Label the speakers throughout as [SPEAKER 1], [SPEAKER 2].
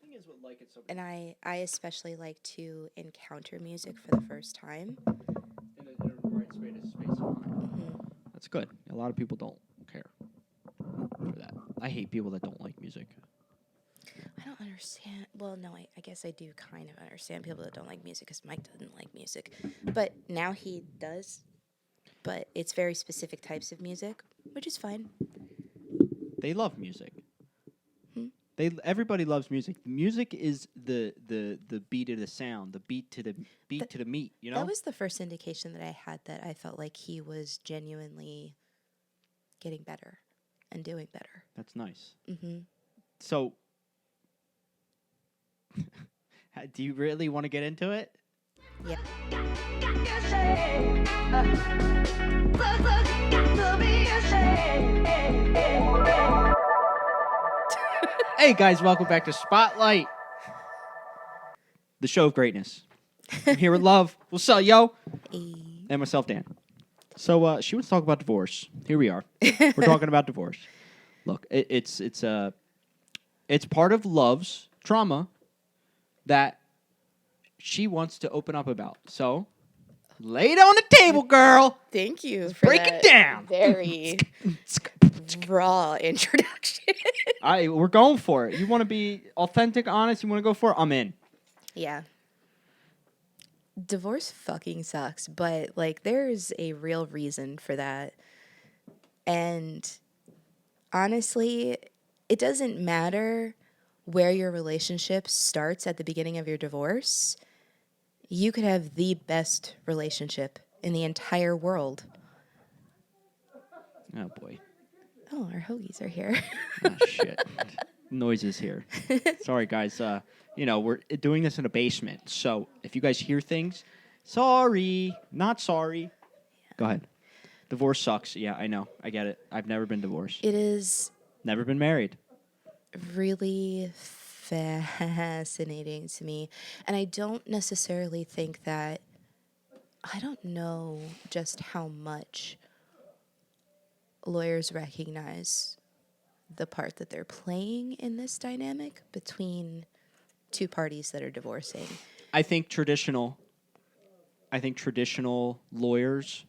[SPEAKER 1] thing is what like it's so
[SPEAKER 2] And I especially like to encounter music for the first time.
[SPEAKER 1] in a right space of mind.
[SPEAKER 2] Hmm.
[SPEAKER 1] That's good. A lot of people don't care for that. I hate people that don't like music.
[SPEAKER 2] I don't understand. Well, no, I guess I do kind of understand people that don't like music because Mike doesn't like music. But now he does. But it's very specific types of music, which is fine.
[SPEAKER 1] They love music.
[SPEAKER 2] Hmm?
[SPEAKER 1] Everybody loves music. Music is the beat of the sound, the beat
[SPEAKER 2] That,
[SPEAKER 1] to the meat. You
[SPEAKER 2] that
[SPEAKER 1] know.
[SPEAKER 2] was the first indication that I had that I felt like he was genuinely getting better and doing better.
[SPEAKER 1] That's nice.
[SPEAKER 2] Mm-hmm.
[SPEAKER 1] So, do you really want to get into it?
[SPEAKER 2] Yeah.
[SPEAKER 1] Hey guys, welcome back to Spotlight, the show of greatness. I'm here with Love. What's up, yo? And myself, Dan. So she wants to talk about divorce. Here we are. We're talking about divorce. Look, it's part of Love's trauma that she wants to open up about. So lay it on the table, girl.
[SPEAKER 2] Thank you
[SPEAKER 1] Let's
[SPEAKER 2] for
[SPEAKER 1] break
[SPEAKER 2] that
[SPEAKER 1] it down.
[SPEAKER 2] very raw introduction.
[SPEAKER 1] We're going for it. You want to be authentic, honest? You want to go for it? I'm in.
[SPEAKER 2] Yeah. Divorce fucking sucks, but like there's a real reason for that. And honestly, it doesn't matter where your relationship starts at the beginning of your divorce. You could have the best relationship in the entire world.
[SPEAKER 1] Oh boy.
[SPEAKER 2] Oh, our hoagies are here.
[SPEAKER 1] Oh shit. Noises here. Sorry, guys. We're doing this in a basement, so if you guys hear things, sorry, not sorry. Go ahead. Divorce sucks. Yeah, I know. I get it. I've never been divorced.
[SPEAKER 2] It is
[SPEAKER 1] Never been married.
[SPEAKER 2] really fascinating to me. And I don't necessarily think that, I don't know just how much lawyers recognize the part that they're playing in this dynamic between two parties that are divorcing.
[SPEAKER 1] I think traditional. I think traditional lawyers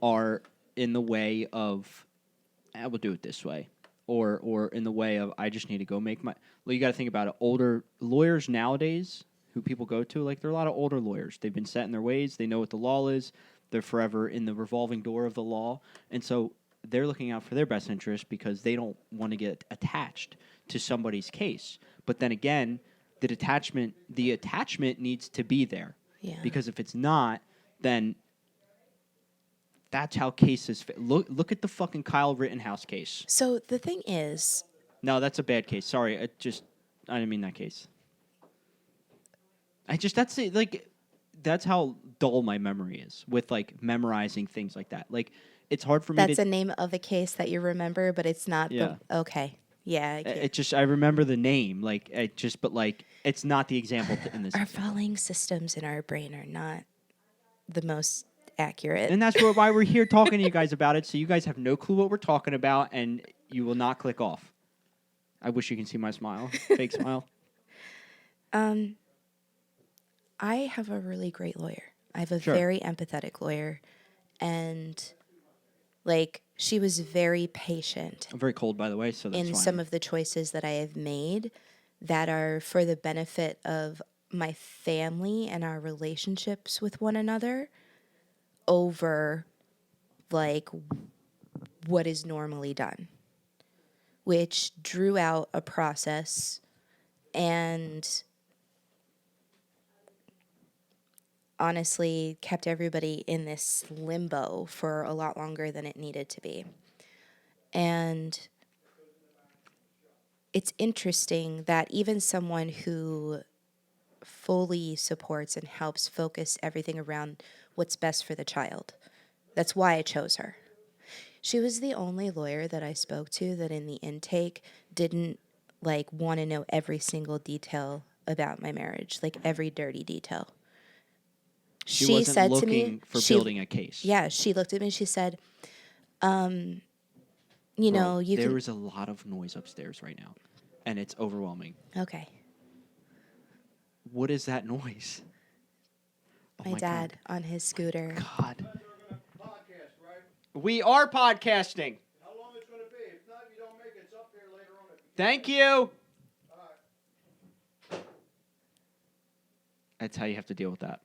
[SPEAKER 1] are in the way of. I will do it this way, or in the way of I just need to go make my. Well, you got to think about it. Older lawyers nowadays, who people go to, like there are a lot of older lawyers. They've been set in their ways. They know what the law is. They're forever in the revolving door of the law, and so they're looking out for their best interest because they don't want to get attached to somebody's case. But then again, the attachment needs to be there,
[SPEAKER 2] Yeah.
[SPEAKER 1] because if it's not, then that's how cases look at the fucking Kyle Rittenhouse case.
[SPEAKER 2] So the thing is,
[SPEAKER 1] No, that's a bad case. Sorry, I didn't mean that case. That's it. Like, that's how dull my memory is with like memorizing things like that. Like, it's hard for me
[SPEAKER 2] that's
[SPEAKER 1] to.
[SPEAKER 2] a name of a case that you remember, but it's not
[SPEAKER 1] Yeah.
[SPEAKER 2] the. Okay. Yeah, I can't.
[SPEAKER 1] It just I remember the name. Like, but like it's not the example in this.
[SPEAKER 2] Our
[SPEAKER 1] example.
[SPEAKER 2] following systems in our brain are not the most accurate.
[SPEAKER 1] And that's why we're here talking to you guys about it. So you guys have no clue what we're talking about, and you will not click off. I wish you can see my smile, fake smile.
[SPEAKER 2] I have a really great lawyer. I have a
[SPEAKER 1] Sure.
[SPEAKER 2] very empathetic lawyer, and like she was very patient
[SPEAKER 1] I'm very cold, by the way, so that's
[SPEAKER 2] in
[SPEAKER 1] fine.
[SPEAKER 2] some of the choices that I have made that are for the benefit of my family and our relationships with one another over like what is normally done, which drew out a process and honestly kept everybody in this limbo for a lot longer than it needed to be. And it's interesting that even someone who fully supports and helps focus everything around what's best for the child, that's why I chose her. She was the only lawyer that I spoke to that in the intake didn't like want to know every single detail about my marriage, like every dirty detail.
[SPEAKER 1] She
[SPEAKER 2] She
[SPEAKER 1] wasn't
[SPEAKER 2] said to
[SPEAKER 1] looking
[SPEAKER 2] me,
[SPEAKER 1] for building a case.
[SPEAKER 2] yeah, she looked at me and she said, you
[SPEAKER 1] Bro,
[SPEAKER 2] know, you
[SPEAKER 1] there
[SPEAKER 2] can.
[SPEAKER 1] is a lot of noise upstairs right now, and it's overwhelming.
[SPEAKER 2] Okay.
[SPEAKER 1] What is that noise? Oh
[SPEAKER 2] My dad on his scooter.
[SPEAKER 1] God.
[SPEAKER 3] Podcast, right?
[SPEAKER 1] We are podcasting.
[SPEAKER 3] How long it's going to be? If not, you don't make it. It's up here later on.
[SPEAKER 1] Thank you.
[SPEAKER 3] All right.
[SPEAKER 1] That's how you have to deal with that.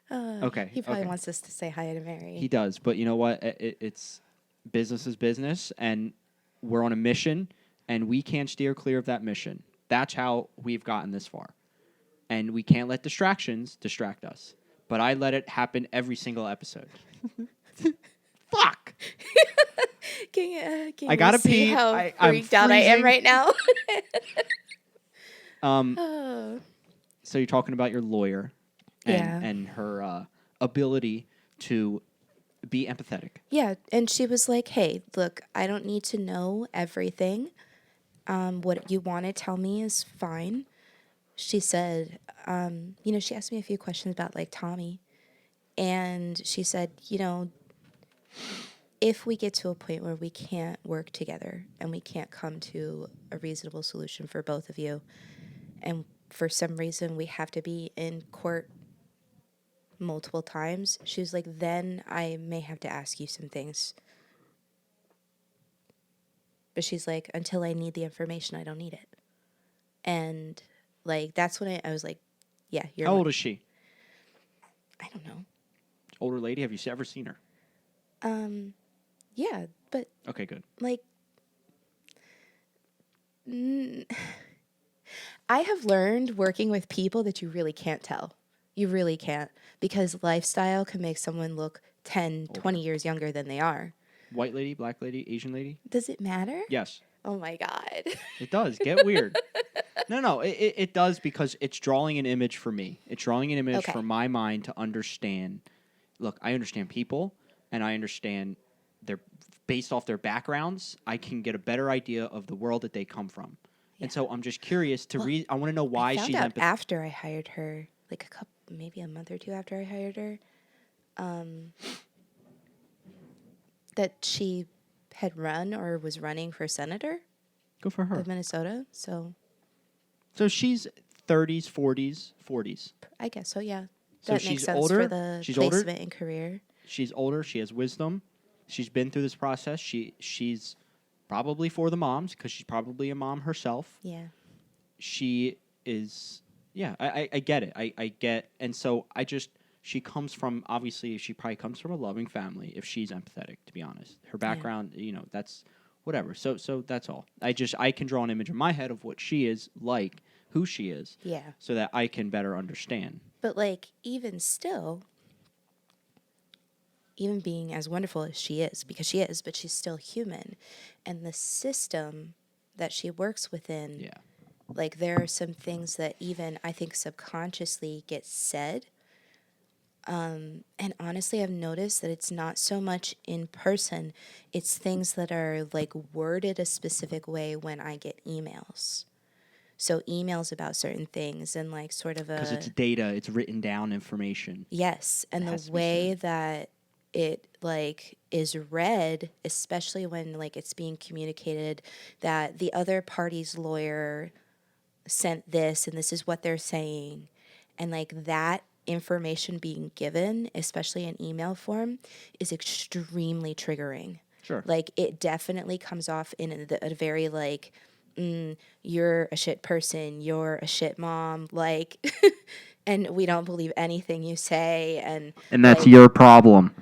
[SPEAKER 1] Okay.
[SPEAKER 2] He probably
[SPEAKER 1] okay.
[SPEAKER 2] wants us to say hi to Mary.
[SPEAKER 1] He does, but you know what? It's business is business, and we're on a mission, and we can't steer clear of that mission. That's how we've gotten this far, and we can't let distractions distract us. But I let it happen every single episode. Fuck.
[SPEAKER 2] Can
[SPEAKER 1] I gotta
[SPEAKER 2] you see
[SPEAKER 1] pee.
[SPEAKER 2] how
[SPEAKER 1] I'm
[SPEAKER 2] freaked out I am
[SPEAKER 1] freezing.
[SPEAKER 2] right now?
[SPEAKER 1] So you're talking about your lawyer, and
[SPEAKER 2] Yeah.
[SPEAKER 1] and her ability to be empathetic.
[SPEAKER 2] Yeah, and she was like, "Hey, look, I don't need to know everything. What you want to tell me is fine." She said, she asked me a few questions about like Tommy, and she said, if we get to a point where we can't work together and we can't come to a reasonable solution for both of you, and for some reason we have to be in court multiple times, she was like, then I may have to ask you some things. But she's like, until I need the information, I don't need it. And like, that's when I was like, yeah, you're
[SPEAKER 1] How old is she?
[SPEAKER 2] I don't know.
[SPEAKER 1] Older lady? Have you ever seen her?
[SPEAKER 2] Yeah, but
[SPEAKER 1] Okay, good.
[SPEAKER 2] like, I have learned working with people that you really can't tell. You really can't, because lifestyle can make someone look 10, 20 years younger than they are.
[SPEAKER 1] White lady, black lady, Asian lady?
[SPEAKER 2] Does it matter?
[SPEAKER 1] Yes,
[SPEAKER 2] Oh my God.
[SPEAKER 1] it does. Get weird. No, it does, because it's drawing an image for me. It's drawing an image
[SPEAKER 2] Okay.
[SPEAKER 1] for my mind to understand. Look, I understand people, and I understand based off their backgrounds, I can get a better idea of the world that they come from. And so I'm just curious to read. I want to know why
[SPEAKER 2] I found
[SPEAKER 1] she's
[SPEAKER 2] out
[SPEAKER 1] empathetic.
[SPEAKER 2] after I hired her, like maybe a month or two after I hired her, that she had run or was running for senator
[SPEAKER 1] Good for her.
[SPEAKER 2] of Minnesota. So
[SPEAKER 1] So she's 30s, 40s.
[SPEAKER 2] I guess so. Yeah,
[SPEAKER 1] So
[SPEAKER 2] that
[SPEAKER 1] she's
[SPEAKER 2] makes sense
[SPEAKER 1] older?
[SPEAKER 2] for the
[SPEAKER 1] She's older?
[SPEAKER 2] placement and career.
[SPEAKER 1] She's older. She has wisdom. She's been through this process. She's probably for the moms, because she's probably a mom herself.
[SPEAKER 2] Yeah.
[SPEAKER 1] She is. Yeah, I get it. I get, and so she comes from, obviously she probably comes from a loving family if she's empathetic, to be honest. Her background, that's whatever. So that's all. I can draw an image in my head of what she is like, who she is,
[SPEAKER 2] Yeah.
[SPEAKER 1] so that I can better understand.
[SPEAKER 2] But like, even still, even being as wonderful as she is, because she is, but she's still human, and the system that she works within.
[SPEAKER 1] Yeah.
[SPEAKER 2] Like, there are some things that even I think subconsciously get said. And honestly, I've noticed that it's not so much in person, it's things that are like worded a specific way when I get emails. So, emails about certain things and like sort of
[SPEAKER 1] Because it's
[SPEAKER 2] a.
[SPEAKER 1] data, it's written down information.
[SPEAKER 2] Yes. And
[SPEAKER 1] It has
[SPEAKER 2] the
[SPEAKER 1] to be
[SPEAKER 2] way
[SPEAKER 1] said.
[SPEAKER 2] that it like is read, especially when like it's being communicated that the other party's lawyer sent this and this is what they're saying, and like that information being given, especially in email form, is extremely triggering.
[SPEAKER 1] Sure.
[SPEAKER 2] Like, it definitely comes off in a very like, you're a shit person, you're a shit mom, like, and we don't believe anything you say, and
[SPEAKER 1] that's
[SPEAKER 2] like,
[SPEAKER 1] your problem.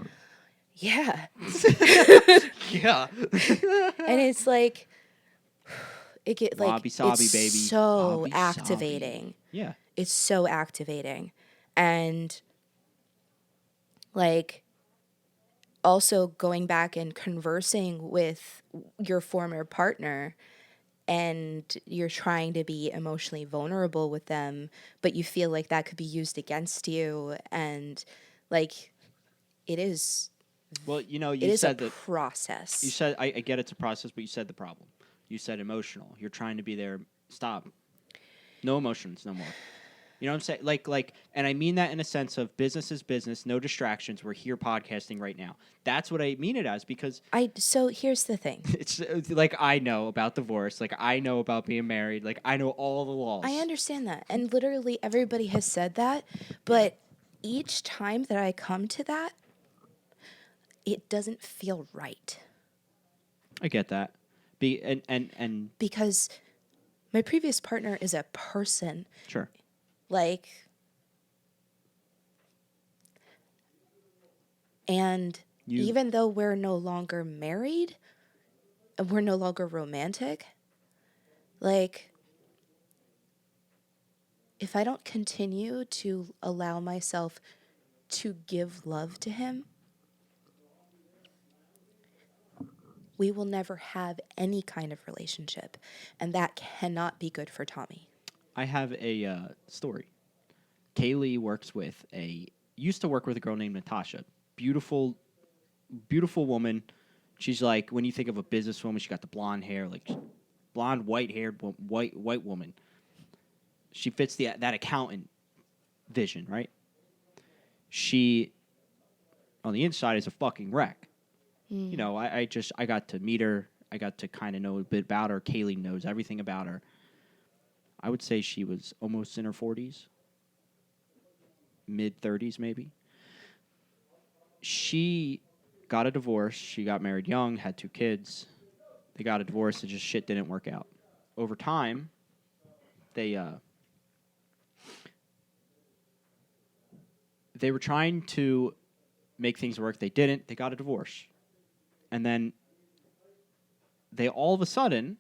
[SPEAKER 2] yeah.
[SPEAKER 1] Yeah.
[SPEAKER 2] And it's like, it get like
[SPEAKER 1] Wabi-sabi,
[SPEAKER 2] it's
[SPEAKER 1] baby.
[SPEAKER 2] so
[SPEAKER 1] Wabi-sabi.
[SPEAKER 2] activating.
[SPEAKER 1] Yeah.
[SPEAKER 2] It's so activating. And like, also going back and conversing with your former partner, and you're trying to be emotionally vulnerable with them, but you feel like that could be used against you, and like, it is
[SPEAKER 1] Well,
[SPEAKER 2] it
[SPEAKER 1] you
[SPEAKER 2] is
[SPEAKER 1] said
[SPEAKER 2] a
[SPEAKER 1] that.
[SPEAKER 2] process.
[SPEAKER 1] You said I get it's a process, but you said the problem. You said emotional. You're trying to be there. Stop. No emotions, no more. You know what I'm saying? And I mean that in a sense of business is business, no distractions. We're here podcasting right now. That's what I mean it as, because
[SPEAKER 2] So here's the thing.
[SPEAKER 1] it's like I know about divorce, like I know about being married, like I know all the laws.
[SPEAKER 2] I understand that. And literally everybody has said that. But each time that I come to that, it doesn't feel right.
[SPEAKER 1] I get that. And
[SPEAKER 2] Because my previous partner is a person.
[SPEAKER 1] sure.
[SPEAKER 2] Like, and even though we're no longer married, we're no longer romantic, like, if I don't continue to allow myself to give love to him, we will never have any kind of relationship. And that cannot be good for Tommy.
[SPEAKER 1] I have a story. Kaylee used to work with a girl named Natasha. Beautiful, beautiful woman. She's like, when you think of a businesswoman, she got the blonde hair, like blonde, white-haired, white woman. She fits that accountant vision, right? She, on the inside, is a fucking wreck. You know, I got to meet her. I got to kind of know a bit about her. Kaylee knows everything about her. I would say she was almost in her 40s, mid-30s maybe. She got a divorce. She got married young, had 2 kids. They got a divorce. It just shit didn't work out. Over time, they were trying to make things work. They didn't. They got a divorce. And then they all of a sudden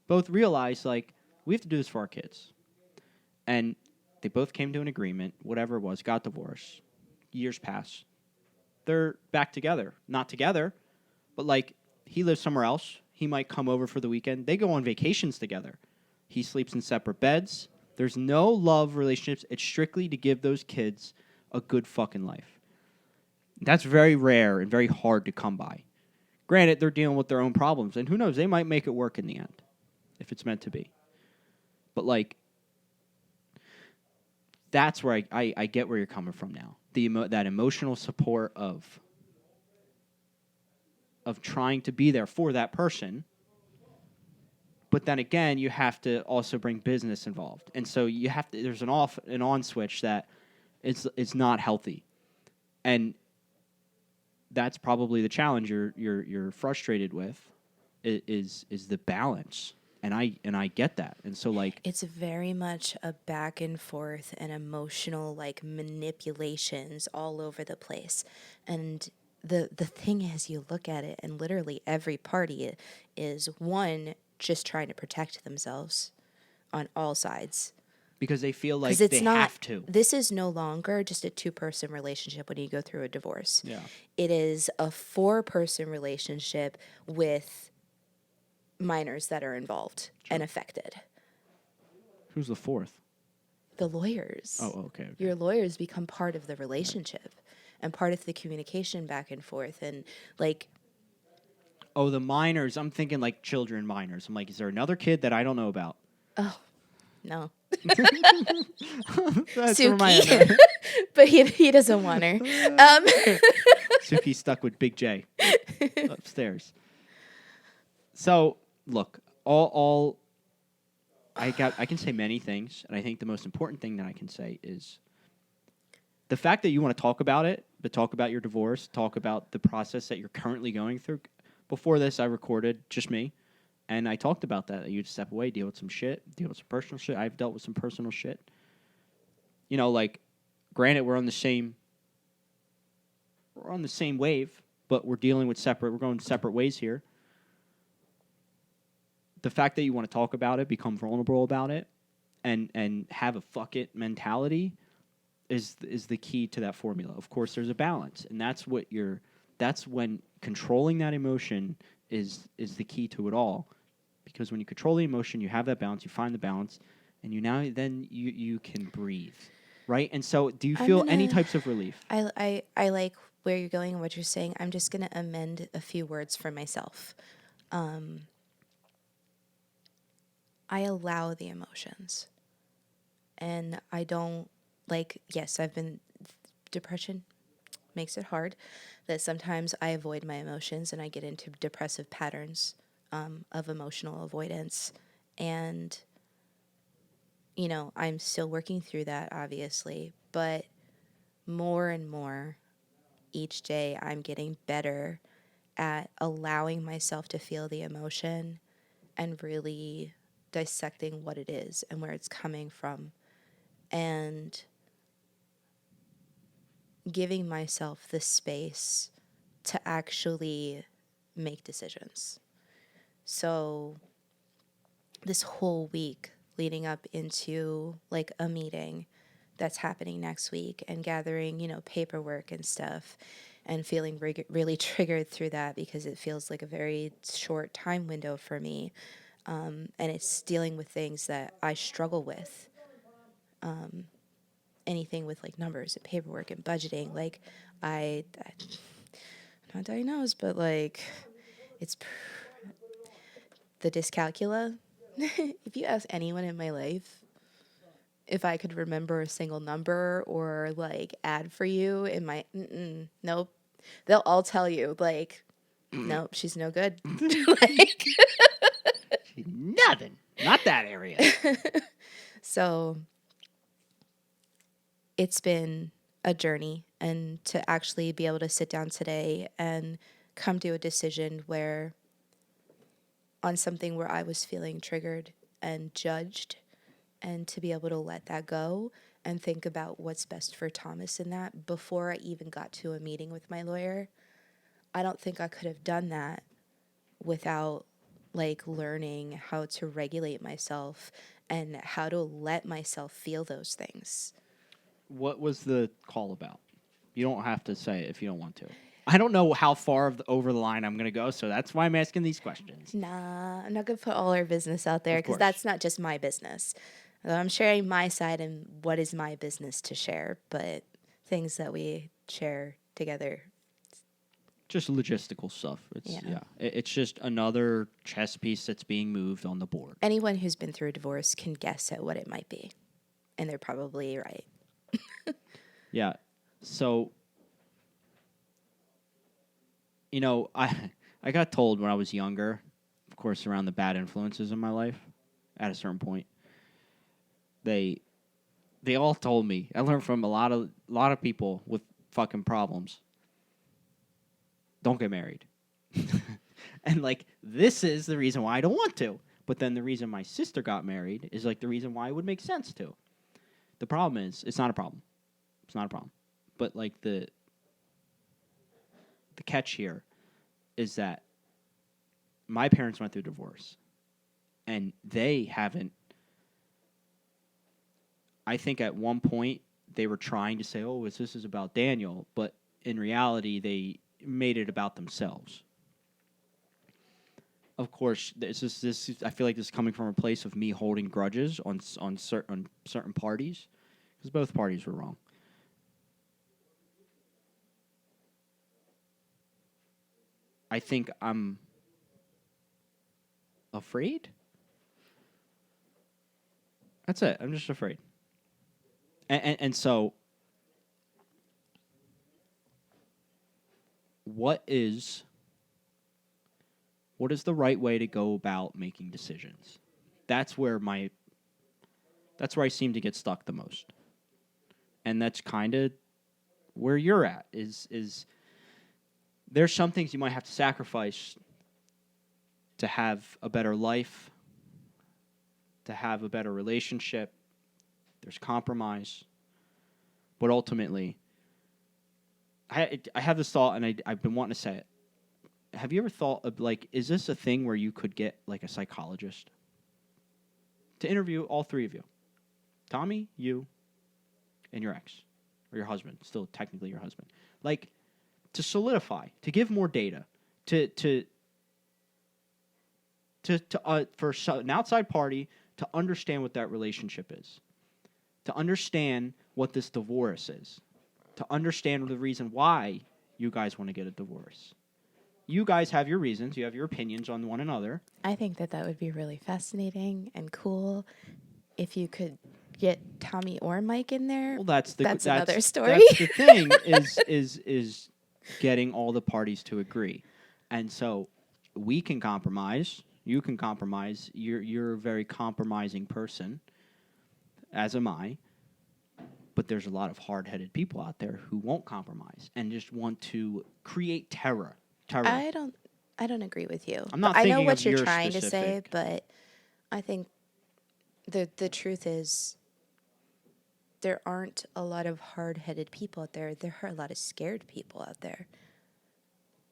[SPEAKER 1] both realized, like, we have to do this for our kids. And they both came to an agreement, whatever it was, got divorced. Years pass. They're back together. Not together, but, like, he lives somewhere else. He might come over for the weekend. They go on vacations together. He sleeps in separate beds. There's no love relationships. It's strictly to give those kids a good fucking life. That's very rare and very hard to come by. Granted, they're dealing with their own problems, and who knows, they might make it work in the end, if it's meant to be. But, like, that's where I get where you're coming from now. That emotional support of trying to be there for that person. But then again, you have to also bring business involved. And so you have to, there's an off and on switch that it's not healthy. And that's probably the challenge you're frustrated with is the balance. And I get that. And so, like,
[SPEAKER 2] It's very much a back and forth and emotional, like, manipulations all over the place. And the thing is, you look at it and literally every party is, one, just trying to protect themselves on all sides.
[SPEAKER 1] because they feel like
[SPEAKER 2] Because it's
[SPEAKER 1] they
[SPEAKER 2] not,
[SPEAKER 1] have to.
[SPEAKER 2] this is no longer just a 2-person relationship when you go through a divorce.
[SPEAKER 1] Yeah.
[SPEAKER 2] It is a 4-person relationship with minors that are involved and affected.
[SPEAKER 1] Who's the 4th?
[SPEAKER 2] The lawyers.
[SPEAKER 1] Oh, okay.
[SPEAKER 2] Your lawyers become part of the relationship and part of the communication back and forth. And, like,
[SPEAKER 1] Oh, the minors. I'm thinking like children minors. I'm like, is there another kid that I don't know about?
[SPEAKER 2] oh, no.
[SPEAKER 1] That's where my
[SPEAKER 2] Suki. But he doesn't want her.
[SPEAKER 1] Suki's stuck with Big J upstairs. So, look, all I can say many things, and I think the most important thing that I can say is the fact that you want to talk about it, but talk about your divorce, talk about the process that you're currently going through. Before this, I recorded just me, and I talked about that. You'd step away, deal with some shit, deal with some personal shit. I've dealt with some personal shit. You know, like, granted, we're on the same wave, but we're going separate ways here. The fact that you want to talk about it, become vulnerable about it, and have a fuck it mentality is the key to that formula. Of course, there's a balance, and that's when controlling that emotion is the key to it all. Because when you control the emotion, you have that balance, you find the balance, and you can breathe, right? And so, do you feel any types of relief?
[SPEAKER 2] I like where you're going and what you're saying. I'm just going to amend a few words for myself. I allow the emotions. And I don't like, yes, depression makes it hard that sometimes I avoid my emotions and I get into depressive patterns of emotional avoidance. And, I'm still working through that, obviously, but more and more each day, I'm getting better at allowing myself to feel the emotion and really dissecting what it is and where it's coming from, and giving myself the space to actually make decisions. So, this whole week leading up into like a meeting that's happening next week and gathering, paperwork and stuff, and feeling really triggered through that because it feels like a very short time window for me. And it's dealing with things that I struggle with. Anything with like numbers and paperwork and budgeting. Like, I'm not diagnosed, but like, it's the dyscalculia. If you ask anyone in my life if I could remember a single number or like add for you in my, nope. They'll all tell you like, nope, she's no good. Like,
[SPEAKER 1] Nothing. Not that area.
[SPEAKER 2] so it's been a journey, and to actually be able to sit down today and come to a decision where on something where I was feeling triggered and judged, and to be able to let that go and think about what's best for Thomas in that before I even got to a meeting with my lawyer. I don't think I could have done that without like learning how to regulate myself and how to let myself feel those things.
[SPEAKER 1] What was the call about? You don't have to say it if you don't want to. I don't know how far over the line I'm going to go, so that's why I'm asking these questions.
[SPEAKER 2] Nah, I'm not going to put all our business out there
[SPEAKER 1] Of
[SPEAKER 2] because
[SPEAKER 1] course.
[SPEAKER 2] that's not just my business. I'm sharing my side and what is my business to share, but things that we share together.
[SPEAKER 1] Just logistical stuff. It's
[SPEAKER 2] Yeah.
[SPEAKER 1] It's just another chess piece that's being moved on the board.
[SPEAKER 2] Anyone who's been through a divorce can guess at what it might be, and they're probably right.
[SPEAKER 1] Yeah. So, I got told when I was younger, of course, around the bad influences in my life, at a certain point, they all told me. I learned from a lot of people with fucking problems. Don't get married. And like this is the reason why I don't want to. But then the reason my sister got married is like the reason why it would make sense to. The problem is it's not a problem. It's not a problem. But like the catch here is that my parents went through divorce and they haven't. I think at one point they were trying to say, "Oh, this is about Daniel," but in reality they made it about themselves. Of course, this. I feel like this is coming from a place of me holding grudges on certain parties, because both parties were wrong. I think I'm afraid. That's it. I'm just afraid. And so, what is the right way to go about making decisions? That's where I seem to get stuck the most. And that's kind of where you're at is there's some things you might have to sacrifice to have a better life, to have a better relationship. There's compromise. But ultimately, I have this thought, and I've been wanting to say it. Have you ever thought of, like, is this a thing where you could get, like, a psychologist to interview all three of you? Tommy, you, and your ex, or your husband, still technically your husband. Like, to solidify, to give more data, for an outside party to understand what that relationship is, to understand what this divorce is, to understand the reason why you guys want to get a divorce. You guys have your reasons. You have your opinions on one another.
[SPEAKER 2] I think that would be really fascinating and cool if you could get Tommy or Mike in there,
[SPEAKER 1] Well, that's
[SPEAKER 2] another story.
[SPEAKER 1] That's the thing is getting all the parties to agree, and so we can compromise. You can compromise. You're a very compromising person, as am I. But there's a lot of hard-headed people out there who won't compromise and just want to create terror. Terror.
[SPEAKER 2] I don't agree with you.
[SPEAKER 1] I'm not
[SPEAKER 2] I know
[SPEAKER 1] thinking
[SPEAKER 2] what
[SPEAKER 1] of
[SPEAKER 2] you're
[SPEAKER 1] your
[SPEAKER 2] trying to say,
[SPEAKER 1] specific-
[SPEAKER 2] but I think the truth is there aren't a lot of hard-headed people out there. There are a lot of scared people out there.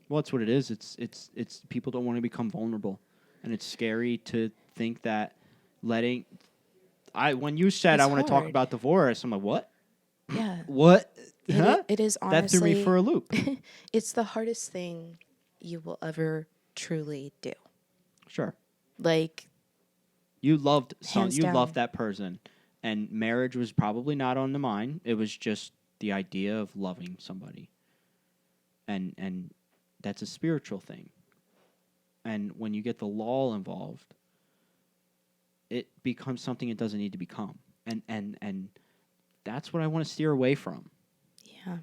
[SPEAKER 1] Well, that's what it is. It's people don't want to become vulnerable, and it's scary to think that letting. When you said
[SPEAKER 2] It's
[SPEAKER 1] I want to talk
[SPEAKER 2] hard.
[SPEAKER 1] about divorce, I'm like, what?
[SPEAKER 2] Yeah.
[SPEAKER 1] What?
[SPEAKER 2] It,
[SPEAKER 1] Huh?
[SPEAKER 2] it is
[SPEAKER 1] That threw me
[SPEAKER 2] honestly
[SPEAKER 1] for a loop.
[SPEAKER 2] it's the hardest thing you will ever truly do.
[SPEAKER 1] Sure.
[SPEAKER 2] Like
[SPEAKER 1] You loved
[SPEAKER 2] Hands
[SPEAKER 1] you
[SPEAKER 2] down.
[SPEAKER 1] loved that person, and marriage was probably not on the mind. It was just the idea of loving somebody, and that's a spiritual thing. And when you get the law involved, it becomes something it doesn't need to become, and that's what I want to steer away from.
[SPEAKER 2] yeah.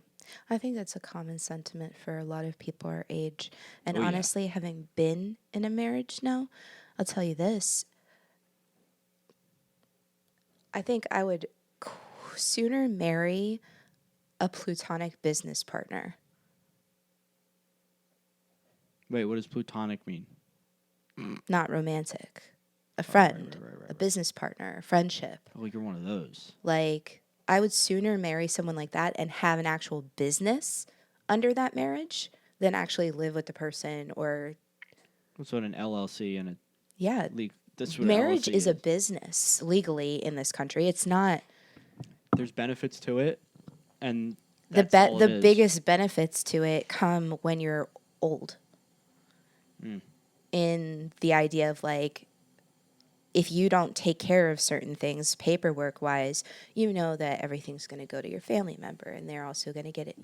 [SPEAKER 2] I think that's a common sentiment for a lot of people our age. And
[SPEAKER 1] Oh, yeah.
[SPEAKER 2] honestly, having been in a marriage now, I'll tell you this. I think I would sooner marry a platonic business partner.
[SPEAKER 1] Wait, what does plutonic mean?
[SPEAKER 2] Not romantic. A
[SPEAKER 1] right,
[SPEAKER 2] friend,
[SPEAKER 1] right,
[SPEAKER 2] a business partner, a friendship.
[SPEAKER 1] Oh, you're one of those.
[SPEAKER 2] Like, I would sooner marry someone like that and have an actual business under that marriage than actually live with the person or,
[SPEAKER 1] That's what an LLC and a
[SPEAKER 2] yeah.
[SPEAKER 1] league. That's what
[SPEAKER 2] Marriage
[SPEAKER 1] LLC
[SPEAKER 2] is a business legally in this country. It's not
[SPEAKER 1] There's benefits to it, and
[SPEAKER 2] the
[SPEAKER 1] that's all it
[SPEAKER 2] the
[SPEAKER 1] is.
[SPEAKER 2] biggest benefits to it come when you're old.
[SPEAKER 1] Mm.
[SPEAKER 2] In the idea of like, if you don't take care of certain things paperwork wise, you know that everything's going to go to your family member, and they're also going to get it,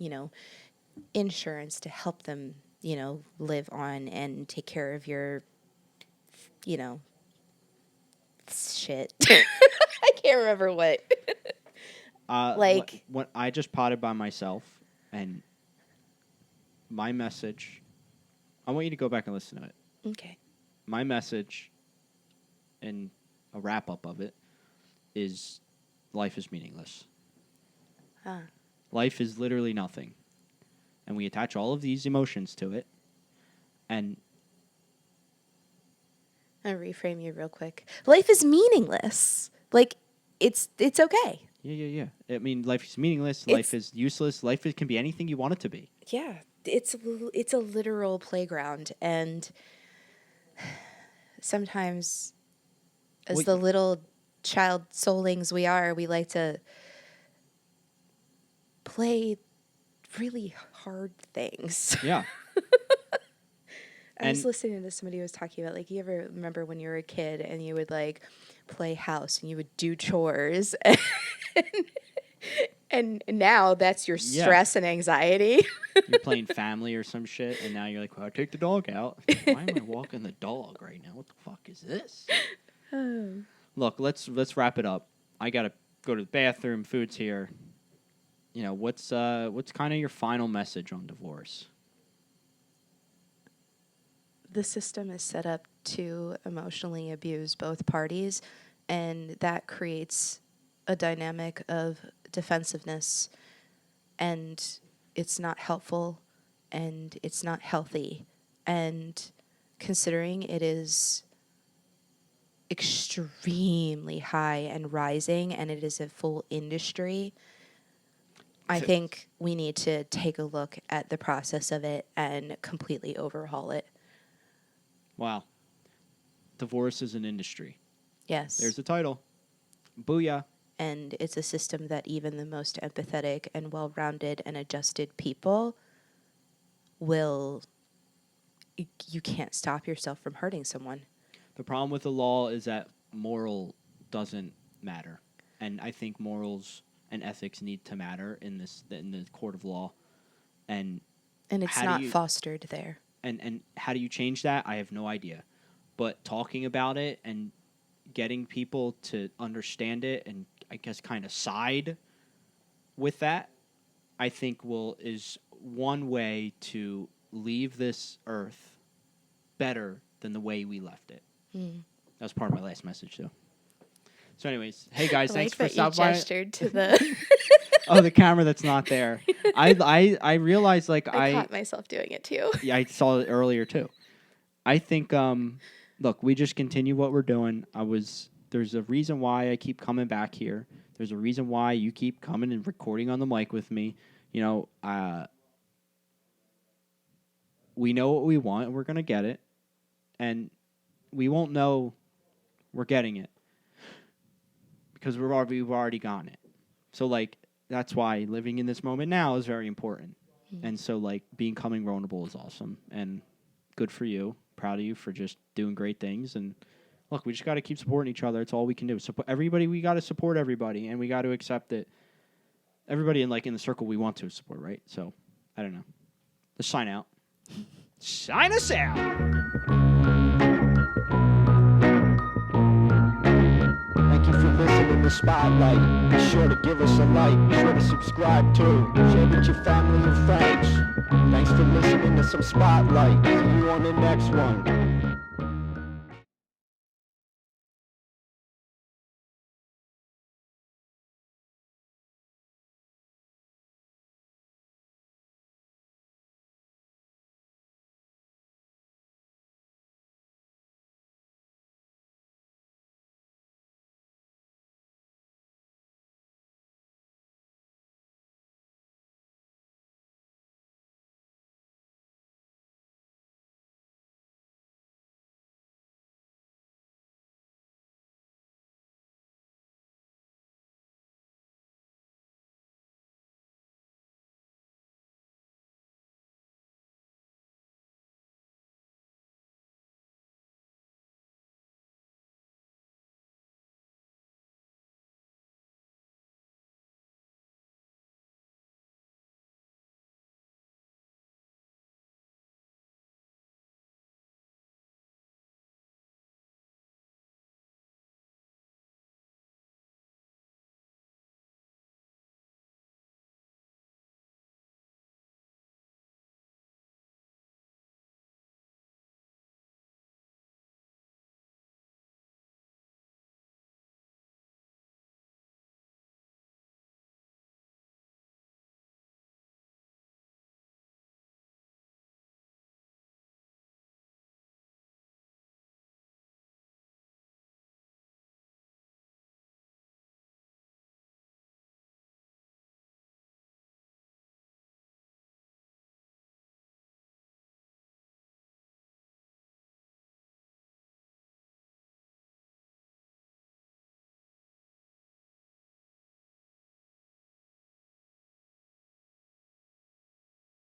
[SPEAKER 2] insurance to help them, live on and take care of your, shit. I can't remember what. Like-
[SPEAKER 1] when I just potted by myself, and my message, I want you to go back and listen to it.
[SPEAKER 2] Okay.
[SPEAKER 1] My message, and a wrap up of it, is life is meaningless.
[SPEAKER 2] Huh.
[SPEAKER 1] Life is literally nothing, and we attach all of these emotions to it, and
[SPEAKER 2] I'll reframe you real quick. Life is meaningless. Like, it's okay.
[SPEAKER 1] yeah. I mean, life is meaningless.
[SPEAKER 2] It's-
[SPEAKER 1] Life is useless. Can be anything you want it to be.
[SPEAKER 2] Yeah, it's a literal playground, and sometimes, as
[SPEAKER 1] Well,
[SPEAKER 2] the little child soulings we are, we like to play really hard things.
[SPEAKER 1] Yeah.
[SPEAKER 2] I was
[SPEAKER 1] And-
[SPEAKER 2] listening to somebody who was talking about, like, you ever remember when you were a kid and you would like play house and you would do chores and now that's your
[SPEAKER 1] Yeah.
[SPEAKER 2] stress and anxiety.
[SPEAKER 1] You're playing family or some shit, and now you're like, well, take the dog out. Why am I walking the dog right now? What the fuck is this? Look, let's wrap it up. I gotta go to the bathroom. Food's here. What's kind of your final message on divorce?
[SPEAKER 2] The system is set up to emotionally abuse both parties, and that creates a dynamic of defensiveness, and it's not helpful and it's not healthy. And considering it is extremely high and rising and it is a full industry, I think we need to take a look at the process of it and completely overhaul it.
[SPEAKER 1] Wow. Divorce is an industry.
[SPEAKER 2] Yes.
[SPEAKER 1] There's the title. Booyah.
[SPEAKER 2] And it's a system that even the most empathetic and well-rounded and adjusted people will, you can't stop yourself from hurting someone.
[SPEAKER 1] The problem with the law is that moral doesn't matter, and I think morals and ethics need to matter in the court of law, and
[SPEAKER 2] And it's
[SPEAKER 1] How do
[SPEAKER 2] not
[SPEAKER 1] you-
[SPEAKER 2] fostered there.
[SPEAKER 1] and how do you change that? I have no idea, but talking about it and getting people to understand it and I guess, kind of side with that, I think is one way to leave this earth better than the way we left it. That was part of my last message, though. So, anyways, hey guys, thanks for stopping by.
[SPEAKER 2] Gestured to the.
[SPEAKER 1] Oh, the camera that's not there. I realized like
[SPEAKER 2] I caught myself doing it too.
[SPEAKER 1] Yeah, I saw it earlier too. I think look, we just continue what we're doing. There's a reason why I keep coming back here. There's a reason why you keep coming and recording on the mic with me. You know, we know what we want and we're going to get it. And we won't know we're getting it because we've already gotten it. So like that's why living in this moment now is very important. And so like becoming vulnerable is awesome and good for you. Proud of you for just doing great things. And look, we just got to keep supporting each other. It's all we can do. Support everybody. We got to support everybody, and we got to accept that everybody in the circle we want to support, right? So I don't know. Let's sign out. Sign us out.
[SPEAKER 4] Thank you for listening to Spotlight. Be sure to give us a like. Be sure to subscribe too. Share with your family and friends. Thanks for listening to some Spotlight. See you on the next one.